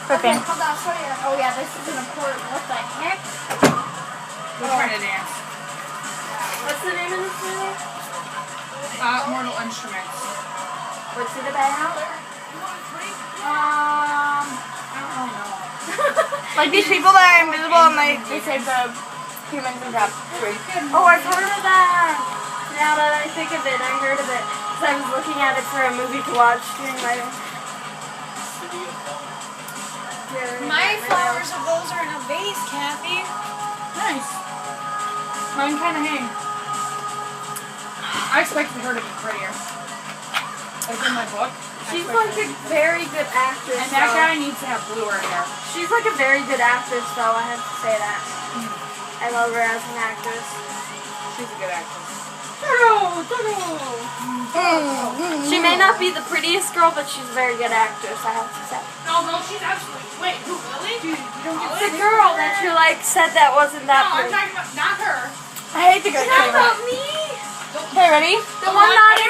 Burping. Okay, hold on, I'll show you. Oh yeah, this is an important. What the heck? We're trying to dance. What's the name of this movie? Mortal Instruments. What's it about? I don't know. Like these people that are invisible and they save the humans and crap. Oh, I've heard of that. Now that I think of it, I heard of it. Because I was looking at it for a movie to watch during my... My flowers of those are in a vase, Kathy. Nice. Mine kind of hang. I expected her to be prettier. Like in my book. She's like a very good actress. And that guy needs to have bluer hair. She's like a very good actress, though. I have to say that. I love her as an actress. She's a good actress. She may not be the prettiest girl, but she's a very good actress, I have to say. No, she's absolutely. Wait, who, Lily? Dude, you don't get The girl that you like said that wasn't that No, I'm pretty. talking about not her. I hate to go How crazy. about me? Okay, ready? The one not in